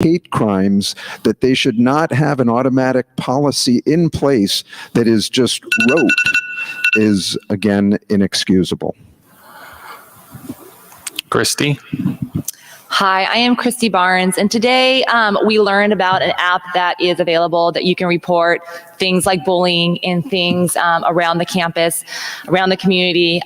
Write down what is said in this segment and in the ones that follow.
hate crimes, that they should not have an automatic policy in place that is just rote is, again, inexcusable. Christy? Hi, I am Christy Barnes, and today we learned about an app that is available that you can report things like bullying and things around the campus, around the community.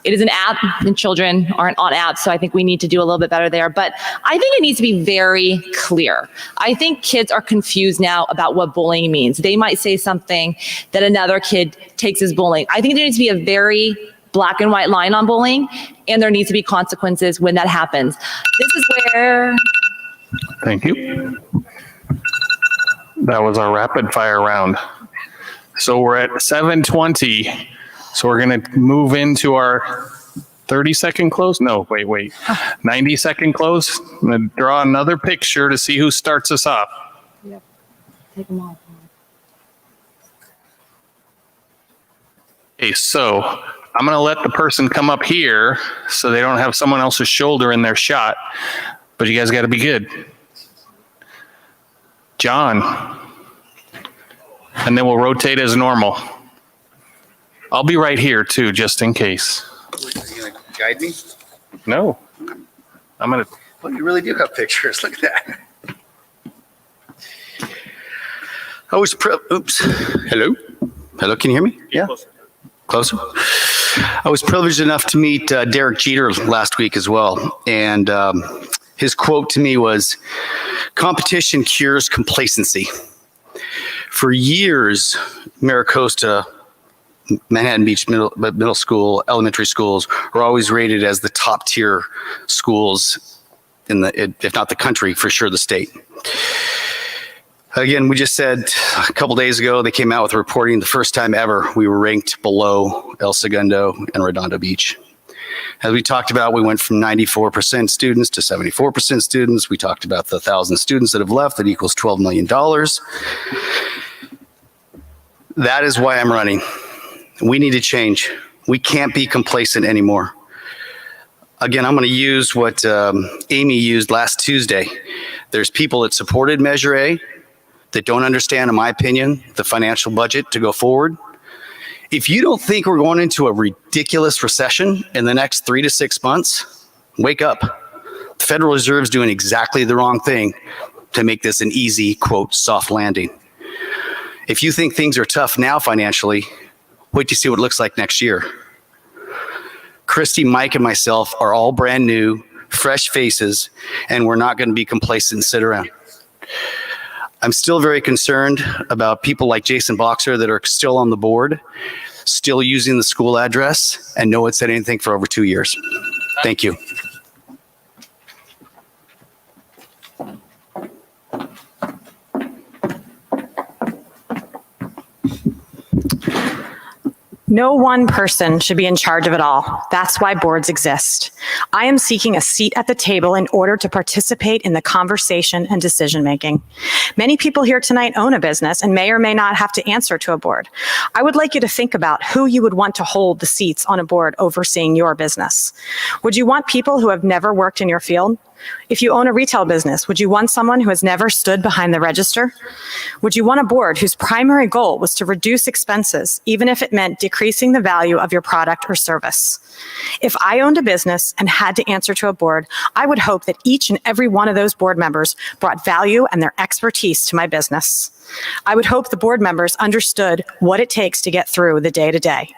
It is an app, and children aren't on apps, so I think we need to do a little bit better there. But I think it needs to be very clear. I think kids are confused now about what bullying means. They might say something that another kid takes as bullying. I think there needs to be a very black and white line on bullying, and there needs to be consequences when that happens. This is where... Thank you. That was our rapid fire round. So we're at 7:20. So we're going to move into our 30-second close. No, wait. 90-second close. I'm going to draw another picture to see who starts us off. Yep. Take them all. Okay, so I'm going to let the person come up here so they don't have someone else's shoulder in their shot. But you guys got to be good. John. And then we'll rotate as normal. I'll be right here too, just in case. Are you going to guide me? No. I'm going to... Well, you really do have pictures. Look at that. Oops. Hello? Hello, can you hear me? Yeah. Closer? I was privileged enough to meet Derek Jeter last week as well. And his quote to me was, "Competition cures complacency." For years, Mira Costa, Manhattan Beach middle school, elementary schools are always rated as the top tier schools in if not the country, for sure the state. Again, we just said a couple days ago, they came out with reporting the first time ever we were ranked below El Segundo and Redondo Beach. As we talked about, we went from 94% students to 74% students. We talked about the 1,000 students that have left. That equals $12 million. That is why I'm running. We need to change. We can't be complacent anymore. Again, I'm going to use what Amy used last Tuesday. There's people that supported Measure A that don't understand, in my opinion, the financial budget to go forward. If you don't think we're going into a ridiculous recession in the next 3 to 6 months, wake up. The Federal Reserve is doing exactly the wrong thing to make this an easy, quote, soft landing. If you think things are tough now financially, wait to see what it looks like next year. Christy, Mike, and myself are all brand new, fresh faces, and we're not going to be complacent and sit around. I'm still very concerned about people like Jason Boxer that are still on the board, still using the school address, and no one said anything for over 2 years. Thank you. No one person should be in charge of it all. That's why boards exist. I am seeking a seat at the table in order to participate in the conversation and decision-making. Many people here tonight own a business and may or may not have to answer to a board. I would like you to think about who you would want to hold the seats on a board overseeing your business. Would you want people who have never worked in your field? If you own a retail business, would you want someone who has never stood behind the register? Would you want a board whose primary goal was to reduce expenses, even if it meant decreasing the value of your product or service? If I owned a business and had to answer to a board, I would hope that each and every one of those board members brought value and their expertise to my business. I would hope the board members understood what it takes to get through the day-to-day.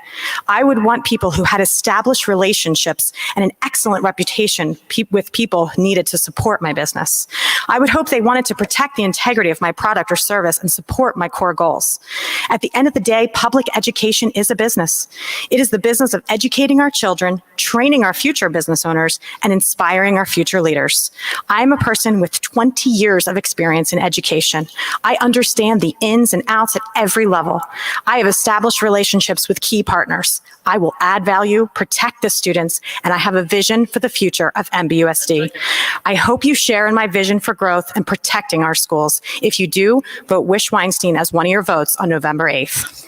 I would want people who had established relationships and an excellent reputation with people needed to support my business. I would hope they wanted to protect the integrity of my product or service and support my core goals. At the end of the day, public education is a business. It is the business of educating our children, training our future business owners, and inspiring our future leaders. I am a person with 20 years of experience in education. I understand the ins and outs at every level. I have established relationships with key partners. I will add value, protect the students, and I have a vision for the future of MBUSD. I hope you share in my vision for growth and protecting our schools. If you do, vote Wish Weinstein as one of your votes on November 8th.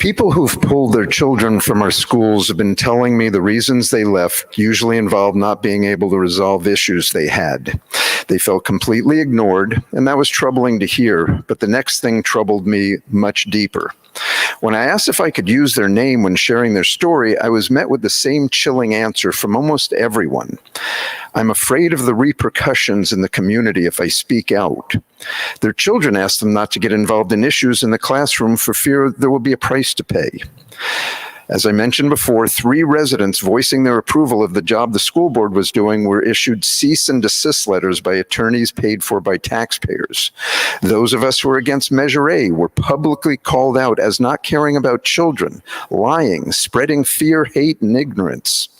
People who've pulled their children from our schools have been telling me the reasons they left usually involved not being able to resolve issues they had. They felt completely ignored, and that was troubling to hear, but the next thing troubled me much deeper. When I asked if I could use their name when sharing their story, I was met with the same chilling answer from almost everyone. I'm afraid of the repercussions in the community if I speak out. Their children asked them not to get involved in issues in the classroom for fear there will be a price to pay. As I mentioned before, 3 residents voicing their approval of the job the school board was doing were issued cease and desist letters by attorneys paid for by taxpayers. Those of us who are against Measure A were publicly called out as not caring about children, lying, spreading fear, hate, and ignorance.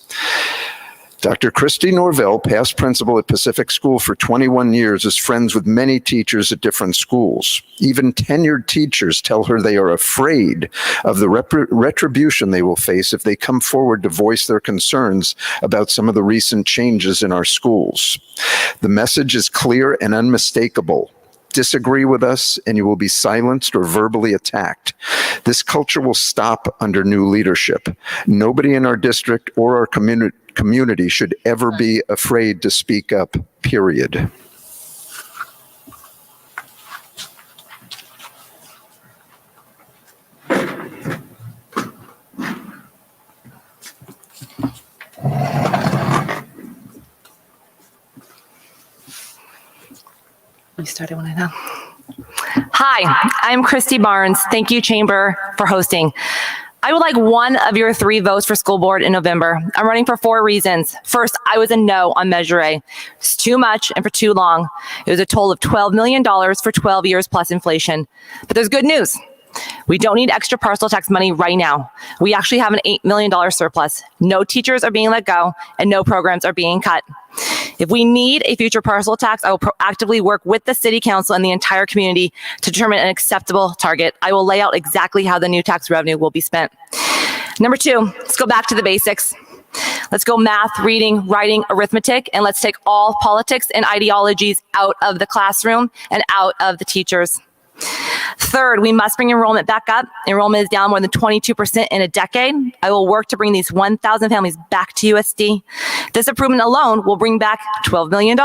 Dr. Christy Norvell, past principal at Pacific School for 21 years, is friends with many teachers at different schools. Even tenured teachers tell her they are afraid of the retribution they will face if they come forward to voice their concerns about some of the recent changes in our schools. The message is clear and unmistakable. Disagree with us and you will be silenced or verbally attacked. This culture will stop under new leadership. Nobody in our district or our community should ever be afraid to speak up, period. You started when I know. Hi, I'm Christy Barnes. Thank you, Chamber, for hosting. I would like one of your 3 votes for school board in November. I'm running for 4 reasons. First, I was a no on Measure A. It's too much and for too long. It was a total of $12 million for 12 years plus inflation. But there's good news. We don't need extra parcel tax money right now. We actually have an $8 million surplus. No teachers are being let go and no programs are being cut. If we need a future parcel tax, I will proactively work with the city council and the entire community to determine an acceptable target. I will lay out exactly how the new tax revenue will be spent. Number 2, let's go back to the basics. Let's go math, reading, writing, arithmetic, and let's take all politics and ideologies out of the classroom and out of the teachers. Third, we must bring enrollment back up. Enrollment is down more than 22% in a decade. I will work to bring these 1,000 families back to USD. This improvement alone will bring back $12 million.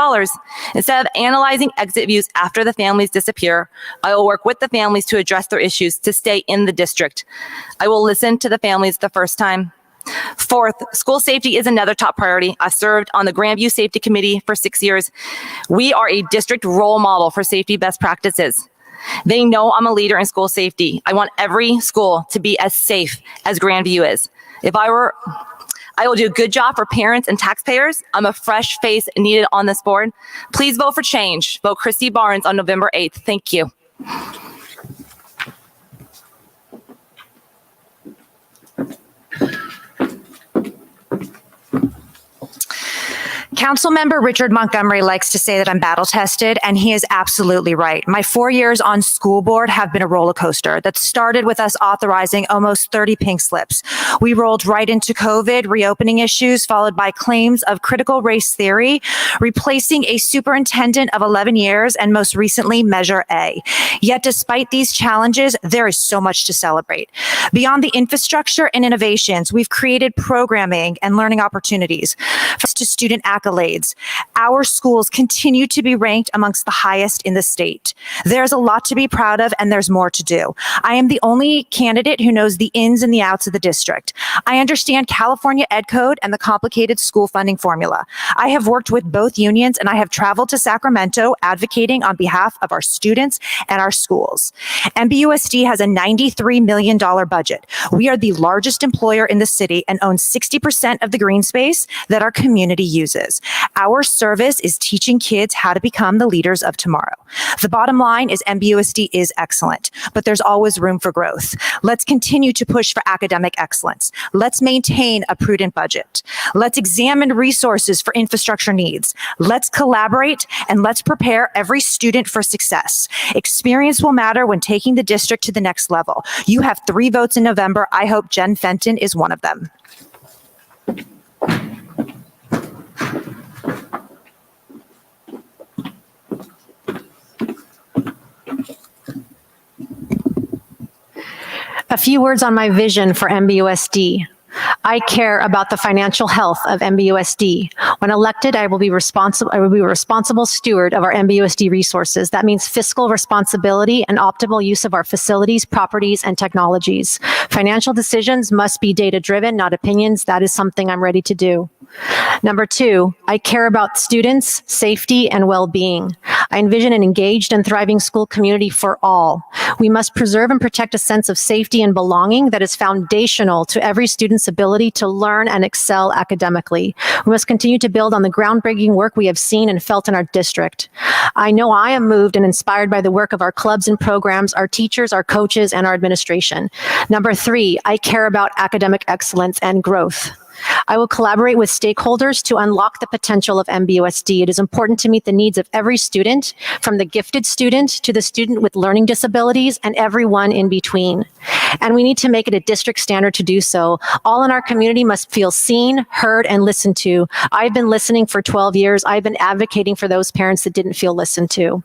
Instead of analyzing exit views after the families disappear, I will work with the families to address their issues to stay in the district. I will listen to the families the first time. Fourth, school safety is another top priority. I've served on the Grandview Safety Committee for 6 years. We are a district role model for safety best practices. They know I'm a leader in school safety. I want every school to be as safe as Grandview is. I will do a good job for parents and taxpayers. I'm a fresh face needed on this board. Please vote for change. Vote Christy Barnes on November 8th. Thank you. Councilmember Richard Montgomery likes to say that I'm battle tested, and he is absolutely right. My 4 years on school board have been a roller coaster that started with us authorizing almost 30 pink slips. We rolled right into COVID, reopening issues, followed by claims of critical race theory, replacing a superintendent of 11 years, and most recently, Measure A. Yet despite these challenges, there is so much to celebrate. Beyond the infrastructure and innovations, we've created programming and learning opportunities to student accolades. Our schools continue to be ranked amongst the highest in the state. There's a lot to be proud of, and there's more to do. I am the only candidate who knows the ins and the outs of the district. I understand California Ed Code and the complicated school funding formula. I have worked with both unions, and I have traveled to Sacramento advocating on behalf of our students and our schools. MBUSD has a $93 million budget. We are the largest employer in the city and own 60% of the green space that our community uses. Our service is teaching kids how to become the leaders of tomorrow. The bottom line is MBUSD is excellent, but there's always room for growth. Let's continue to push for academic excellence. Let's maintain a prudent budget. Let's examine resources for infrastructure needs. Let's collaborate, and let's prepare every student for success. Experience will matter when taking the district to the next level. You have 3 votes in November. I hope Jen Fenton is one of them. A few words on my vision for MBUSD. I care about the financial health of MBUSD. When elected, I will be a responsible steward of our MBUSD resources. That means fiscal responsibility and optimal use of our facilities, properties, and technologies. Financial decisions must be data-driven, not opinions. That is something I'm ready to do. Number 2, I care about students' safety and well-being. I envision an engaged and thriving school community for all. We must preserve and protect a sense of safety and belonging that is foundational to every student's ability to learn and excel academically. We must continue to build on the groundbreaking work we have seen and felt in our district. I know I am moved and inspired by the work of our clubs and programs, our teachers, our coaches, and our administration. Number 3, I care about academic excellence and growth. I will collaborate with stakeholders to unlock the potential of MBUSD. It is important to meet the needs of every student, from the gifted student to the student with learning disabilities and everyone in between. And we need to make it a district standard to do so. All in our community must feel seen, heard, and listened to. I've been listening for 12 years. I've been advocating for those parents that didn't feel listened to.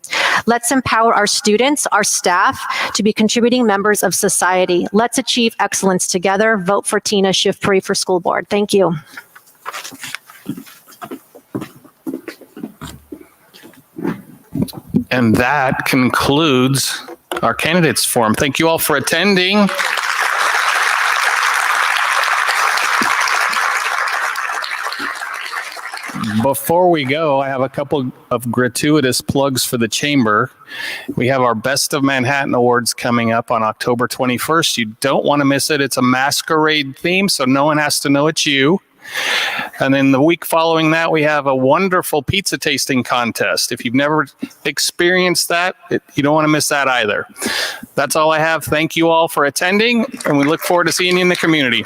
Let's empower our students, our staff, to be contributing members of society. Let's achieve excellence together. Vote for Tina Shivpuri for school board. Thank you. And that concludes our candidates forum. Thank you all for attending. Before we go, I have a couple of gratuitous plugs for the chamber. We have our Best of Manhattan Awards coming up on October 21st. You don't want to miss it. It's a masquerade theme, so no one has to know it's you. And then the week following that, we have a wonderful pizza tasting contest. If you've never experienced that, you don't want to miss that either. That's all I have. Thank you all for attending, and we look forward to seeing you in the community.